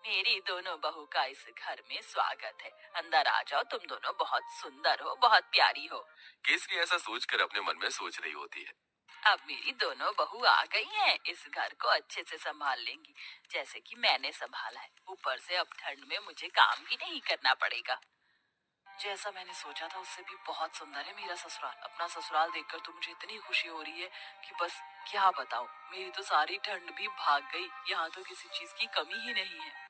मेरी दोनों बहू का इस घर में स्वागत है। अंदर आ जाओ, तुम दोनों बहुत सुंदर हो, बहुत प्यारी हो। केसरी ऐसा सोचकर अपने मन में सोच रही होती है। अब मेरी दोनों बहू आ गई हैं, इस घर को अच्छे से संभाल लेंगी, जैसे कि मैंने संभाला है। ऊपर से अब ठंड में मुझे काम भी नहीं करना पड़ेगा। जैसा मैंने सोचा था उससे भी बहुत सुंदर है मेरा ससुराल। अपना ससुराल देखकर तो मुझे इतनी खुशी हो रही है कि बस क्या बताऊं। मेरी तो सारी ठंड भी भाग गई। यहाँ तो किसी चीज की कमी ही नहीं है।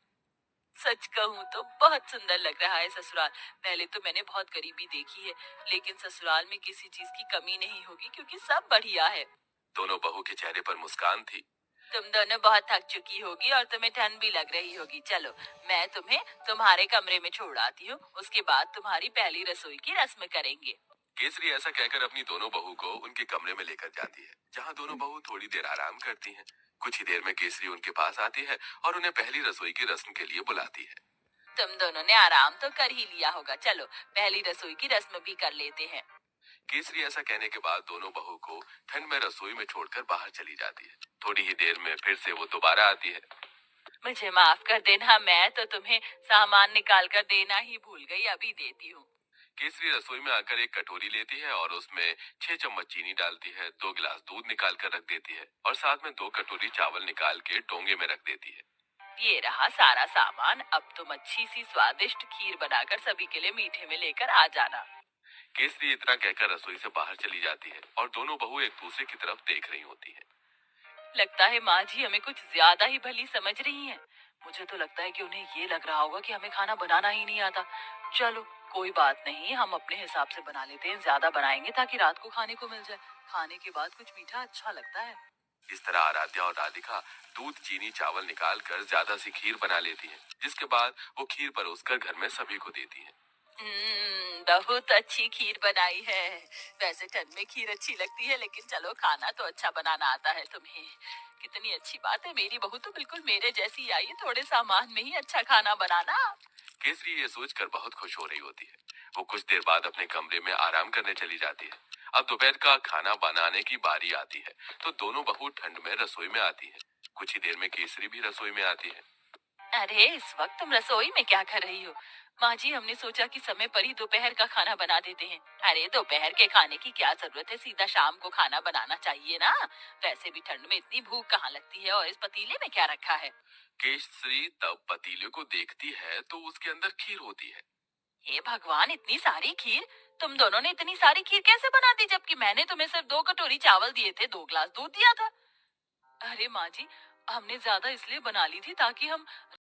सच कहूँ तो बहुत सुंदर लग रहा है ससुराल। पहले तो मैंने बहुत गरीबी देखी है, लेकिन ससुराल में किसी चीज की कमी नहीं होगी क्योंकि सब बढ़िया है। दोनों बहू के चेहरे पर मुस्कान थी। तुम दोनों बहुत थक चुकी होगी और तुम्हें ठंड भी लग रही होगी। चलो, मैं तुम्हें तुम्हारे कमरे में छोड़ आती हूँ, उसके बाद तुम्हारी पहली रसोई की रस्म करेंगे। केसरी ऐसा कहकर अपनी दोनों बहू को उनके कमरे में लेकर जाती है, जहाँ दोनों बहू थोड़ी देर आराम करती हैं। कुछ ही देर में केसरी उनके पास आती है और उन्हें पहली रसोई की रस्म के लिए बुलाती है। तुम दोनों ने आराम तो कर ही लिया होगा, चलो पहली रसोई की रस्म भी कर लेते हैं। केसरी ऐसा कहने के बाद दोनों बहू को ठंड में रसोई में छोड़कर बाहर चली जाती है। थोड़ी ही देर में फिर से वो दोबारा आती है। मुझे माफ कर देना, मैं तो तुम्हें सामान निकाल कर देना ही भूल गई, अभी देती हूँ। केसरी रसोई में आकर एक कटोरी लेती है और उसमें 6 चम्मच चीनी डालती है, 2 गिलास दूध निकाल कर रख देती है और साथ में 2 कटोरी चावल निकाल के डोंगे में रख देती है। ये रहा सारा सामान। अब तुम अच्छी सी स्वादिष्ट खीर बनाकर सभी के लिए मीठे में लेकर आ जाना। केसरी इतना कहकर रसोई से बाहर चली जाती है और दोनों बहू एक दूसरे की तरफ देख रही होती हैं। लगता है माँ जी हमें कुछ ज्यादा ही भली समझ रही हैं। मुझे तो लगता है कि उन्हें ये लग रहा होगा कि हमें खाना बनाना ही नहीं आता। चलो, कोई बात नहीं, हम अपने हिसाब से बना लेते हैं। ज्यादा बनाएंगे ताकि रात को खाने को मिल जाए। खाने के बाद कुछ मीठा अच्छा लगता है। इस तरह आराध्या और राधिका दूध चीनी चावल निकाल कर ज्यादा सी खीर बना लेती हैं, जिसके बाद वो खीर परोसकर घर में सभी को देती हैं। बहुत अच्छी खीर बनाई है। वैसे ठंड में खीर अच्छी लगती है, लेकिन चलो खाना तो अच्छा बनाना आता है तुम्हें। कितनी अच्छी बात है, मेरी बहू तो बिल्कुल मेरे जैसी आई है, थोड़े सामान में ही अच्छा खाना बनाना। केसरी ये सोचकर बहुत खुश हो रही होती है। वो कुछ देर बाद अपने कमरे में आराम करने चली जाती है। अब दोपहर का खाना बनाने की बारी आती है, तो दोनों बहू ठंड में रसोई में आती है। कुछ ही देर में केसरी भी रसोई में आती है। अरे, इस वक्त तुम रसोई में क्या कर रही हो? माँ जी, हमने सोचा कि समय पर ही दोपहर का खाना बना देते हैं। अरे, दोपहर के खाने की क्या जरूरत है, सीधा शाम को खाना बनाना चाहिए ना। वैसे भी ठंड में इतनी भूख कहाँ लगती है, और इस पतीले में क्या रखा है? केसरी तब पतीले को देखती है तो उसके अंदर खीर होती है। हे भगवान, इतनी सारी खीर! तुम दोनों ने इतनी सारी खीर कैसे बना दी, जबकि मैंने तुम्हें सिर्फ 2 कटोरी चावल दिए थे, 2 गिलास दूध दिया था। अरे माँ जी, हमने ज्यादा इसलिए बना ली थी ताकि हम